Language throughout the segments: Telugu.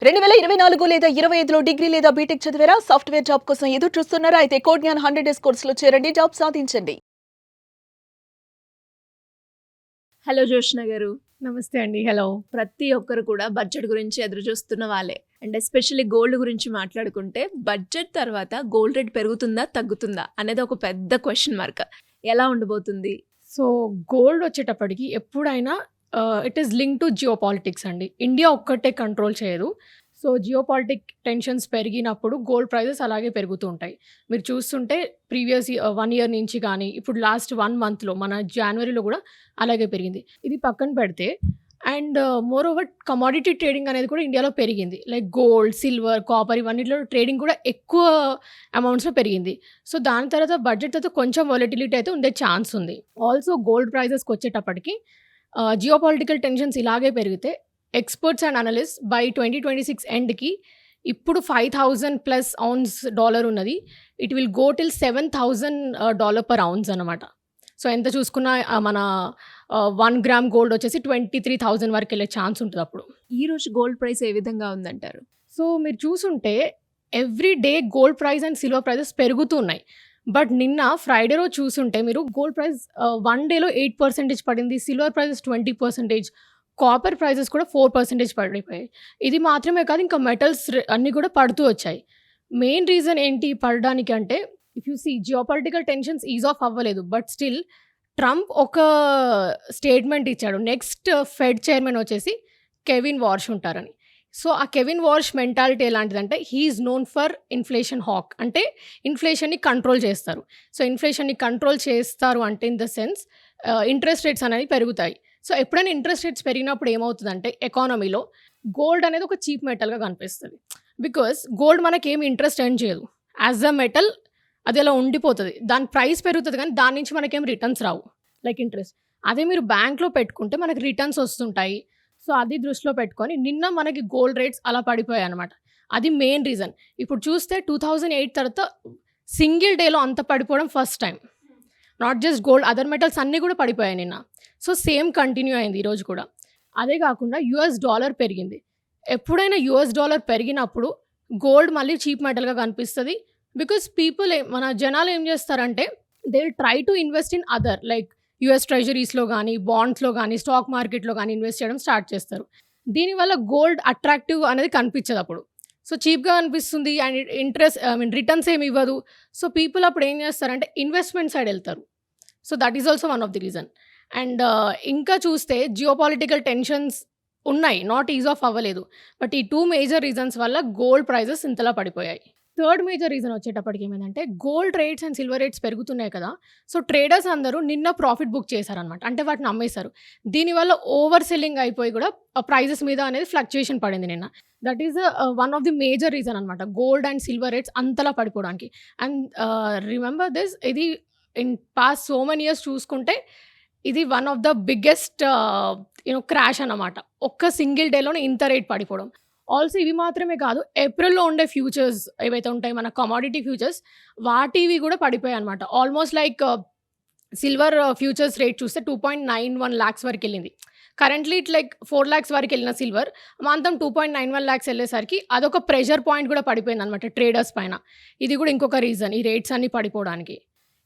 2024 లేదా 25లో డిగ్రీ లేదా బీటెక్ చదివారా? సాఫ్ట్‌వేర్ జాబ్ కోసం ఎదురు చూస్తున్నారా? అయితే కోడ్‌జ్ఞాన్ 100 డేస్ కోర్సులో చేరండి. జాబ్ సాధించండి. హలో జోష్న గారు. నమస్తే అండి. హలో. ప్రతి ఒక్కరు కూడా బడ్జెట్ గురించి ఎదురు చూస్తున్న వాళ్ళే. అండ్ ఎస్పెషల్లీ గోల్డ్ గురించి మాట్లాడుకుంటే బడ్జెట్ తర్వాత గోల్డ్ రేట్ పెరుగుతుందా? తగ్గుతుందా? అనేది ఒక పెద్ద క్వెషన్ మార్క్. ఎలా ఉండబోతుంది? సో, గోల్డ్ వచ్చేటప్పటికి ఎప్పుడైనా it is linked to geopolitics అండి. ఇండియా ఒక్కటే కంట్రోల్ చేయదు. సో, జియోపాలిటిక్ టెన్షన్స్ పెరిగినప్పుడు గోల్డ్ ప్రైజెస్ అలాగే పెరుగుతూ ఉంటాయి. మీరు చూస్తుంటే ప్రీవియస్ 1 ఇయర్ నుంచి కానీ, ఇప్పుడు లాస్ట్ 1 మంత్‌లో మన జనవరిలో కూడా అలాగే పెరిగింది. ఇది పక్కన పెడితే and moreover commodity trading అనేది కూడా ఇండియాలో పెరిగింది. లైక్ గోల్డ్, సిల్వర్, కాపర్ ఇవన్నిట్లో ట్రేడింగ్ కూడా ఎక్కువ అమౌంట్స్‌లో పెరిగింది. సో, దాని తర్వాత బడ్జెట్ తర్వాత కొంచెం వొలటిలిటీ అయితే ఉండే ఛాన్స్ ఉంది. ఆల్సో గోల్డ్ ప్రైజెస్‌కొచ్చేటప్పటికి జియోపాలిటికల్ టెన్షన్స్ ఇలాగే పెరిగితే ఎక్స్పర్ట్స్ అండ్ అనలిస్ట్ బై 2026 ఎండ్‌కి ఇప్పుడు 5,000 ప్లస్ ఔన్స్ డాలర్ ఉన్నది. It will go till $7,000 per ounce అనమాట. సో, ఎంత చూసుకున్నా మన 1 గ్రామ్ గోల్డ్ వచ్చేసి 23,000 వరకు వెళ్ళే ఛాన్స్ ఉంటుంది అప్పుడు. ఈ రోజు గోల్డ్ ప్రైస్ ఏ విధంగా ఉందంటారు? సో, మీరు చూసుంటే every day gold price and silver prices పెరుగుతూ ఉన్నాయి. బట్ నిన్న ఫ్రైడే రోజు చూసుంటే మీరు గోల్డ్ ప్రైస్ 1 డేలో 8% పడింది. సిల్వర్ ప్రైజెస్ 20%, కాపర్ ప్రైజెస్ కూడా 4% పడిపోయాయి. ఇది మాత్రమే కాదు, ఇంకా మెటల్స్ అన్నీ కూడా పడుతూ వచ్చాయి. మెయిన్ రీజన్ ఏంటి పడడానికి అంటే, if you see geopolitical tensions is off అవ్వలేదు. బట్ స్టిల్ ట్రంప్ ఒక స్టేట్మెంట్ ఇచ్చాడు. నెక్స్ట్ ఫెడ్ చైర్మన్ వచ్చేసి కెవిన్ వార్ష్ ఉంటారని. సో, ఆ కెవిన్ వార్ష్ మెంటాలిటీ ఎలాంటిదంటే he is known for inflation hawk. అంటే ఇన్ఫ్లేషన్‌ని కంట్రోల్ చేస్తారు. సో, ఇన్ఫ్లేషన్‌ని కంట్రోల్ చేస్తారు అంటే in the sense interest rates అనేవి పెరుగుతాయి. సో, ఎప్పుడైనా ఇంట్రెస్ట్ రేట్స్ పెరిగినప్పుడు ఏమవుతుందంటే ఎకానమీలో గోల్డ్ అనేది ఒక చీప్ మెటల్‌గా కనిపిస్తది. బికాస్ గోల్డ్ మనకేమి ఇంట్రెస్ట్ ఎర్న్ చేయదు. యాజ్ అ మెటల్ అది అలా ఉండిపోతది. దాని ప్రైస్ పెరుగుతది కానీ దాని నుంచి మనకేం రిటర్న్స్ రావు లైక్ ఇంట్రెస్ట్. అదే మీరు బ్యాంక్‌లో పెట్టుకుంటే మనకు రిటర్న్స్ వస్తుంటాయి. సో, అది దృష్టిలో పెట్టుకొని నిన్న మనకి గోల్డ్ రేట్స్ అలా పడిపోయాయన్నమాట. అది మెయిన్ రీజన్. ఇప్పుడు చూస్తే 2008 తర్వాత సింగిల్ డేలో అంత పడిపోవడం first time. Not just gold, other metals అన్నీ కూడా పడిపోయాయి నిన్న. సో, సేమ్ కంటిన్యూ అయింది ఈరోజు కూడా. అదే కాకుండా యూఎస్ డాలర్ పెరిగింది. ఎప్పుడైనా యూఎస్ డాలర్ పెరిగినప్పుడు గోల్డ్ మళ్ళీ చీప్ మెటల్‌గా కనిపిస్తది. బికాస్ పీపుల్ మన జనాలు ఏం చేస్తారంటే they will try to invest in other like US ట్రెజరీస్‌లో గానీ, బాండ్స్‌లో గానీ, స్టాక్ మార్కెట్‌లో గానీ ఇన్వెస్ట్ చేయడం స్టార్ట్ చేస్తారు. దీనివల్ల గోల్డ్ అట్రాక్టివ్ అనేది కనిపించదు అప్పుడు. సో, చీప్‌గా అనిపిస్తుంది అండ్ రిటర్న్స్ ఏమి ఇవ్వదు. సో, పీపుల్ అప్పుడు ఏం చేస్తారంటే ఇన్వెస్ట్‌మెంట్ సైడ్ వెళ్తారు. So, that is also one of the reason. And ఇంకా చూస్తే జియోపాలిటికల్ టెన్షన్స్ ఉన్నాయి. నాట్ ఈజ్ ఆఫ్ అవ్వలేదు. బట్ ఈ 2 మేజర్ రీజన్స్ వల్ల గోల్డ్ ప్రైజెస్ ఇంతలా పడిపోయాయి. థర్డ్ మేజర్ రీజన్ వచ్చేటప్పటికి ఏమైందంటే gold rates and silver rates పెరుగుతున్నాయి కదా! సో, ట్రేడర్స్ అందరూ నిన్న ప్రాఫిట్ బుక్ చేశారనమాట. అంటే వాటిని అమ్మేశారు. దీనివల్ల ఓవర్ సెల్లింగ్ అయిపోయి కూడా ప్రైజెస్ మీద అనేది ఫ్లక్చుయేషన్ పడింది నిన్న. That is one of the major reason అనమాట గోల్డ్ అండ్ సిల్వర్ రేట్స్ అంతలా పడిపోవడానికి. అండ్ రిమెంబర్ దిస్, ఇది in past so many years చూసుకుంటే ఇది one of the biggest crash అన్నమాట. ఒక్క సింగిల్ డేలోనే ఇంత రేట్ పడిపోవడం. ఆల్సో ఇవి మాత్రమే కాదు, ఏప్రిల్‌లో ఉండే ఫ్యూచర్స్ ఏవైతే ఉంటాయి మన కమోడిటీ ఫ్యూచర్స్ వాటివి కూడా పడిపోయాయన్నమాట. Almost like silver futures rate చూస్తే 2.91 లాక్స్ వరకెళ్ళింది. కరెంట్లీ ఇట్ లైక్ 4 లాక్స్ వరకెళ్ళిన సిల్వర్ మొత్తం 2.91 లాక్స్ వెళ్ళేసరికి అదొక ప్రెషర్ పాయింట్ కూడా పడిపోయిందనమాట ట్రేడర్స్ పైన. ఇది కూడా ఇంకొక రీజన్ ఈ రేట్స్ అన్నీ పడిపోవడానికి.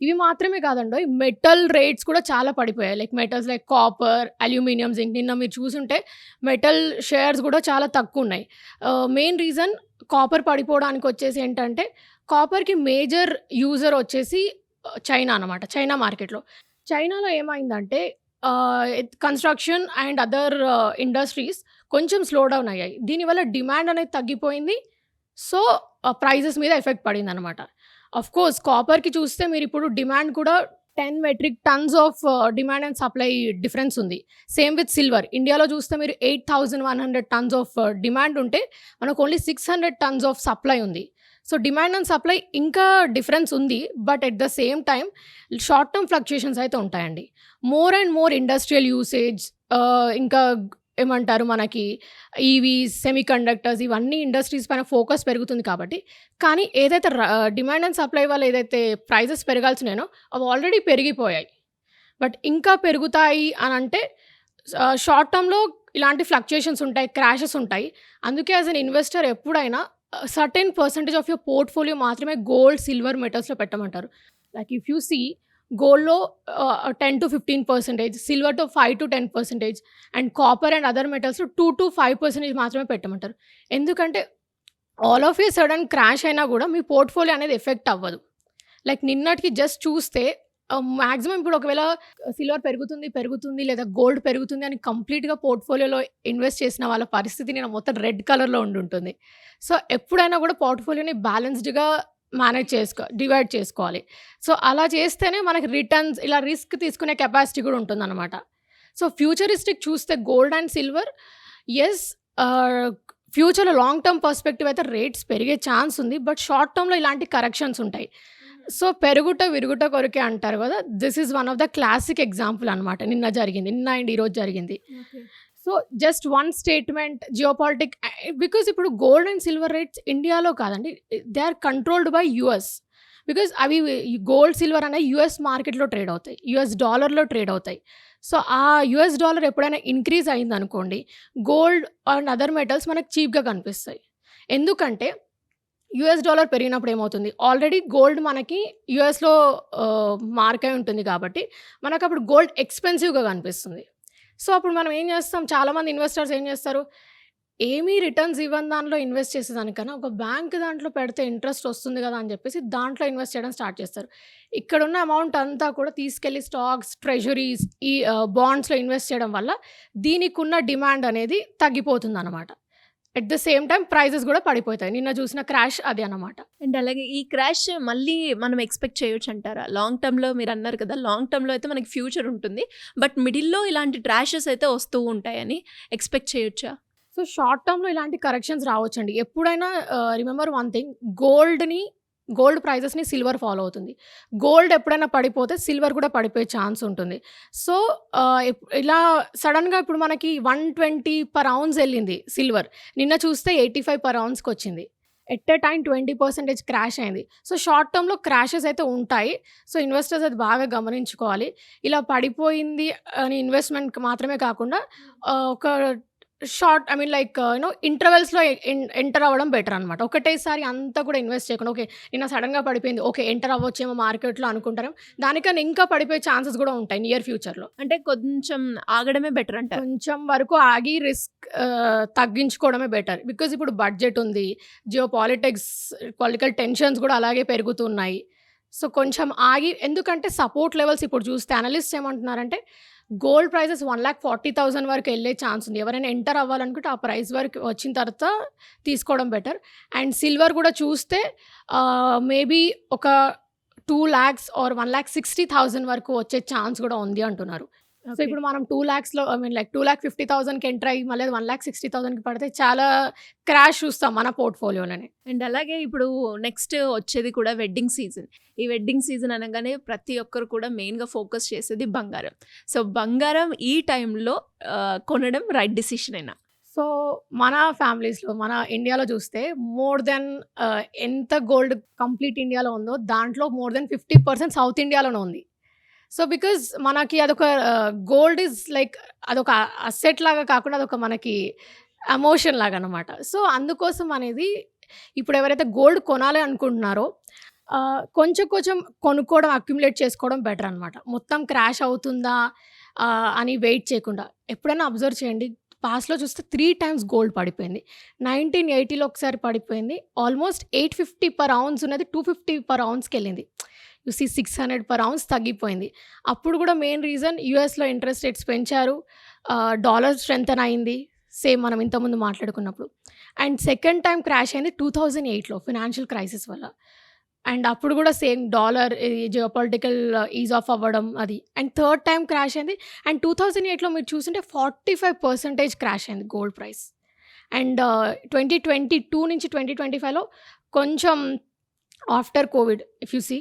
ఇవి మాత్రమే కాదండోయ్, మెటల్ రేట్స్ కూడా చాలా పడిపోయాయి. Like metals like copper, aluminium, zinc. నిన్న మీరు చూసుంటే మెటల్ షేర్స్ కూడా చాలా తక్కువున్నాయి. మెయిన్ రీజన్ కాపర్ పడిపోవడానికి వచ్చేసి ఏంటంటే కాపర్‌కి మేజర్ యూజర్ వచ్చేసి చైనా అనమాట. చైనా మార్కెట్‌లో. చైనాలో ఏమైందంటే కన్‌స్ట్రక్షన్ అండ్ అదర్ ఇండస్ట్రీస్ కొంచెం స్లో డౌన్ అయ్యాయి. దీనివల్ల డిమాండ్ అనేది తగ్గిపోయింది. సో, ప్రైజెస్ మీద ఎఫెక్ట్ పడిందనమాట. ఆఫ్‌కోర్స్ కాపర్‌కి చూస్తే మీరిప్పుడు డిమాండ్ కూడా 10 metric tons of demand and supply difference ఉంది. Same with silver. ఇండియాలో చూస్తే మీరు 8,100 టన్స్ ఆఫ్ డిమాండ్ ఉంటే మనకు ఓన్లీ 600 టన్స్ ఆఫ్ సప్లై ఉంది. సో, డిమాండ్ అండ్ సప్లై ఇంకా డిఫరెన్స్ ఉంది. But at the same time short term fluctuations అయితే ఉంటాయండి. More and more industrial usage, ఇంకా ఏమంటారు మనకి ఈవీస్, సెమీ కండక్టర్స్ ఇవన్నీ ఇండస్ట్రీస్ పైన ఫోకస్ పెరుగుతుంది కాబట్టి. కానీ ఏదైతే డిమాండ్ అండ్ సప్లై వల్ల ఏదైతే ప్రైజెస్ పెరగాల్సినాయో అవి ఆల్రెడీ పెరిగిపోయాయి. బట్ ఇంకా పెరుగుతాయి అని అంటే షార్ట్ టర్మ్‌లో ఇలాంటి ఫ్లక్చుయేషన్స్ ఉంటాయి, క్రాషెస్ ఉంటాయి. అందుకే యాజ్ ఎన్ ఇన్వెస్టర్ ఎప్పుడైనా certain percentage of your portfolio మాత్రమే గోల్డ్, సిల్వర్, మెటల్స్‌లో పెట్టమంటారు. లైక్ ఇఫ్ యూ సీ గోల్డ్‌లో 10-15%, సిల్వర్‌తో 5-10% అండ్ కాపర్ అండ్ అదర్ మెటల్స్‌లో 2-5% మాత్రమే పెట్టమంటారు. ఎందుకంటే all of a sudden crash అయినా కూడా మీ పోర్ట్‌ఫోలియో అనేది ఎఫెక్ట్ అవ్వదు. లైక్ నిన్నటికి జస్ట్ చూస్తే మాక్సిమం ఇప్పుడు ఒకవేళ సిల్వర్ పెరుగుతుంది లేదా గోల్డ్ పెరుగుతుంది అని కంప్లీట్‌గా పోర్ట్‌ఫోలియోలో ఇన్వెస్ట్ చేసిన వాళ్ళ పరిస్థితి నేను మొత్తం రెడ్ కలర్‌లో ఉండుంటుంది. సో, ఎప్పుడైనా కూడా పోర్ట్‌ఫోలియోని బ్యాలెన్స్డ్‌గా డివైడ్ చేసుకోవాలి. సో, అలా చేస్తేనే మనకి రిటర్న్స్ ఇలా రిస్క్ తీసుకునే కెపాసిటీ కూడా ఉంటుందన్నమాట. సో, ఫ్యూచరిస్టిక్ చూస్తే గోల్డ్ అండ్ సిల్వర్ యెస్ ఫ్యూచర్‌లో లాంగ్ టర్మ్ పర్స్పెక్టివ్ అయితే రేట్స్ పెరిగే ఛాన్స్ ఉంది. బట్ షార్ట్ టర్మ్‌లో ఇలాంటి కరెక్షన్స్ ఉంటాయి. సో, పెరుగుట విరుగుట కొరకే అంటారు కదా! This is one of the classic example అనమాట. నిన్న అండ్ ఈరోజు జరిగింది. So, just one statement because ఇప్పుడు గోల్డ్ అండ్ సిల్వర్ రేట్స్ ఇండియాలో కాదండి. They are controlled by US. Because అవి గోల్డ్, సిల్వర్ అనేవి యూఎస్ మార్కెట్‌లో ట్రేడ్ అవుతాయి. యూఎస్ డాలర్‌లో ట్రేడ్ అవుతాయి. సో, ఆ యూఎస్ డాలర్ ఎప్పుడైనా ఇంక్రీజ్ అయిందనుకోండి, గోల్డ్ అండ్ అదర్ మెటల్స్ మనకు చీప్‌గా కనిపిస్తాయి. ఎందుకంటే యూఎస్ డాలర్ పెరిగినప్పుడు ఏమవుతుంది, ఆల్రెడీ గోల్డ్ మనకి యూఎస్‌లో మార్క్ అయి ఉంటుంది కాబట్టి మనకప్పుడు గోల్డ్ ఎక్స్‌పెన్సివ్‌గా కనిపిస్తుంది. సో, అప్పుడు మనం ఏం చేస్తాం, చాలామంది ఇన్వెస్టర్స్ ఏం చేస్తారు, ఏమీ రిటర్న్స్ ఇవ్వని దాంట్లో ఇన్వెస్ట్ చేసేదానికన్నా ఒక బ్యాంక్ దాంట్లో పెడితే ఇంట్రెస్ట్ వస్తుంది కదా అని చెప్పేసి దాంట్లో ఇన్వెస్ట్ చేయడం స్టార్ట్ చేస్తారు. ఇక్కడున్న అమౌంట్ అంతా కూడా తీసుకెళ్ళి స్టాక్స్, ట్రెజరీస్, ఈ బాండ్స్‌లో ఇన్వెస్ట్ చేయడం వల్ల దీనికున్న డిమాండ్ అనేది తగ్గిపోతుందన్నమాట. At the same time prices కూడా పడిపోతాయి. నిన్న చూసిన క్రాష్ అదే అన్నమాట. అండ్ అలాగే ఈ క్రాష్ మళ్ళీ మనం ఎక్స్‌పెక్ట్ చేయొచ్చంటారా? లాంగ్ టర్మ్‌లో మీరన్నారు కదా! లాంగ్ టర్మ్‌లో అయితే మనకి ఫ్యూచర్ ఉంటుంది. బట్ మిడిల్‌లో ఇలాంటి ట్రాషెస్ అయితే వస్తూ ఉంటాయని ఎక్స్‌పెక్ట్ చేయొచ్చా? సో, షార్ట్ టర్మ్‌లో ఇలాంటి కరెక్షన్స్ రావచ్చండి. ఎప్పుడైనా రిమెంబర్ వన్ థింగ్, గోల్డ్ ప్రైజెస్‌ని సిల్వర్ ఫాలో అవుతుంది. గోల్డ్ ఎప్పుడైనా పడిపోతే సిల్వర్ కూడా పడిపోయే ఛాన్స్ ఉంటుంది. సో, ఇలా సడెన్‌గా ఇప్పుడు మనకి 120 పర్ ఔన్స్ ఎళ్ళింది సిల్వర్. నిన్న చూస్తే 85 పర్ ఔన్స్‌కొచ్చింది. ఎట్ ఎ టైమ్ 20% క్రాష్ అయింది. సో, షార్ట్ టర్మ్‌లో క్రాషెస్ అయితే ఉంటాయి. సో, ఇన్వెస్టర్స్ అది బాగా గమనించుకోవాలి. ఇలా పడిపోయింది అని ఇన్వెస్ట్‌మెంట్‌కి మాత్రమే కాకుండా ఒక షార్ట్ లైక్ ఇంటర్వెల్స్‌లో ఎంటర్ అవ్వడం బెటర్ అనమాట. ఒకటేసారి అంతా కూడా ఇన్వెస్ట్ చేయకుండా, ఓకే నిన్న సడెన్‌గా పడిపోయింది, ఓకే ఎంటర్ అవ్వచ్చేమో మార్కెట్‌లో అనుకుంటారు. దానికన్నా ఇంకా పడిపోయే ఛాన్సెస్ కూడా ఉంటాయి నియర్ ఫ్యూచర్‌లో. అంటే కొంచెం ఆగడమే బెటర్ అంటారు. కొంచెం వరకు ఆగి రిస్క్ తగ్గించుకోవడమే బెటర్. బికాజ్ ఇప్పుడు బడ్జెట్ ఉంది, పొలిటికల్ టెన్షన్స్ కూడా అలాగే పెరుగుతున్నాయి. సో, కొంచెం ఆగి, ఎందుకంటే సపోర్ట్ లెవెల్స్ ఇప్పుడు చూస్తే అనలిస్ట్స్ ఏమంటున్నారంటే గోల్డ్ ప్రైజెస్ 1,40,000 వరకు వెళ్ళే ఛాన్స్ ఉంది. ఎవరైనా ఎంటర్ అవ్వాలనుకుంటే ఆ ప్రైస్ వరకు వచ్చిన తర్వాత తీసుకోవడం బెటర్. అండ్ సిల్వర్ కూడా చూస్తే మేబీ ఒక 2 lakhs ఆర్ 1,60,000 వరకు వచ్చే ఛాన్స్ కూడా ఉంది అంటున్నారు. So, okay. ఇప్పుడు మనం 2 lakhsలో 2,50,000కి ఎంటర్ అయ్యి మళ్ళీ 1,60,000కి పడితే చాలా క్రాష్ చూస్తాం మన పోర్ట్‌ఫోలియోలోనే. అండ్ అలాగే ఇప్పుడు నెక్స్ట్ వచ్చేది కూడా వెడ్డింగ్ సీజన్. ఈ వెడ్డింగ్ సీజన్ అనగానే ప్రతి ఒక్కరు కూడా మెయిన్‌గా ఫోకస్ చేసేది బంగారం. సో, బంగారం ఈ టైంలో కొనడం రైట్ డిసిషనేనా? సో, మన ఫ్యామిలీస్‌లో, మన ఇండియాలో చూస్తే మోర్ దెన్ ఎంత గోల్డ్ కంప్లీట్ ఇండియాలో ఉందో దాంట్లో మోర్ దెన్ 50% సౌత్ ఇండియాలోనే ఉంది. సో, బికాజ్ మనకి అదొక గోల్డ్ ఈజ్ లైక్ అదొక అసెట్ లాగా కాకుండా అదొక మనకి ఎమోషన్ లాగా అనమాట. సో, అందుకోసం అనేది ఇప్పుడు ఎవరైతే గోల్డ్ కొనాలి అనుకుంటున్నారో కొంచెం కొంచెం కొనుక్కోవడం, అక్యుములేట్ చేసుకోవడం బెటర్ అనమాట. మొత్తం క్రాష్ అవుతుందా అని వెయిట్ చేయకుండా. ఎప్పుడైనా అబ్జర్వ్ చేయండి, పాస్ట్‌లో చూస్తే 3 టైమ్స్ గోల్డ్ పడిపోయింది. 1980లో ఒకసారి పడిపోయింది. ఆల్మోస్ట్ 850 పర్ ఔన్స్ ఉన్నది 250 పర్ ఔన్స్‌కి వెళ్ళింది. యూ సీ 600 పర్ ఔన్స్ తగ్గిపోయింది. అప్పుడు కూడా మెయిన్ రీజన్ యూఎస్‌లో ఇంట్రెస్ట్ రేట్స్ పెంచారు. డాలర్ స్ట్రెంథెన్ అయింది. సేమ్ మనం ఇంతకుముందు మాట్లాడుకున్నప్పుడు. అండ్ సెకండ్ టైం క్రాష్ అయింది 2008లో ఫైనాన్షియల్ క్రైసిస్ వల్ల. అండ్ అప్పుడు కూడా same dollar geopolitical is of అవ్వడం అది. అండ్ థర్డ్ టైం క్రాష్ అయింది. అండ్ 2008లో మీరు చూసుంటే 45% క్రాష్ అయింది గోల్డ్ ప్రైస్. అండ్ 2022 నుంచి 2025లో కొంచెం after covid if you see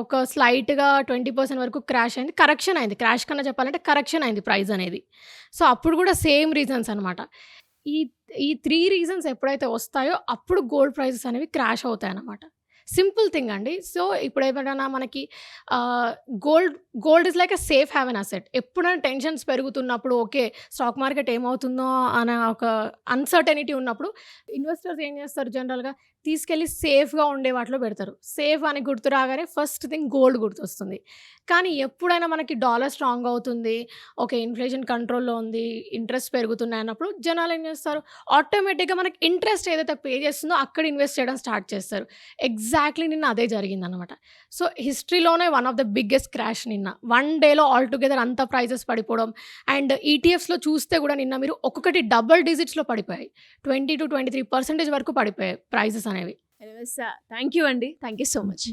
ఒక స్లైట్‌గా 20% వరకు క్రాష్ అయింది. కరెక్షన్ అయింది. క్రాష్ కన్నా చెప్పాలంటే కరెక్షన్ అయింది ప్రైస్ అనేది. సో, అప్పుడు కూడా సేమ్ రీజన్స్ అనమాట. ఈ 3 రీజన్స్ ఎప్పుడైతే వస్తాయో అప్పుడు గోల్డ్ ప్రైజెస్ అనేవి క్రాష్ అవుతాయన్నమాట. సింపుల్ థింగ్ అండి. సో, ఇప్పుడు ఎప్పుడైనా మనకి gold is like a safe haven't asset. ఎప్పుడైనా టెన్షన్స్ పెరుగుతున్నప్పుడు, ఓకే స్టాక్ మార్కెట్ ఏమవుతుందో అనే ఒక అన్‌సర్టెనిటీ ఉన్నప్పుడు ఇన్వెస్టర్స్ ఏం చేస్తారు జనరల్‌గా తీసుకెళ్ళి సేఫ్‌గా ఉండే వాటిలో పెడతారు. సేఫ్ అని గుర్తు రాగానే ఫస్ట్ థింగ్ గోల్డ్ గుర్తొస్తుంది. కానీ ఎప్పుడైనా మనకి డాలర్ స్ట్రాంగ్ అవుతుంది, ఓకే ఇన్‌ఫ్లేషన్ కంట్రోల్‌లో ఉంది, ఇంట్రెస్ట్ పెరుగుతున్నాయి అన్నప్పుడు జనాలు ఏం చేస్తారు, ఆటోమేటిక్‌గా మనకి ఇంట్రెస్ట్ ఏదైతే పే చేస్తుందో అక్కడ ఇన్వెస్ట్ చేయడం స్టార్ట్ చేస్తారు. ఎగ్జాక్ట్‌లీ నిన్న అదే జరిగిందనమాట. సో, హిస్టరీలోనే one of the biggest crash నిన్న. వన్ డేలో ఆల్ టుగెదర్ అంత ప్రైజెస్ పడిపోవడం అండ్ ఈటీఎఫ్స్‌లో చూస్తే కూడా నిన్న మీరు ఒక్కొక్కటి డబుల్ డిజిట్స్‌లో పడిపోయాయి. 20-23% వరకు పడిపోయాయి ప్రైజెస్ అనేవి. ఎనీవేస్ థ్యాంక్ యూ అండి. Thank you so much.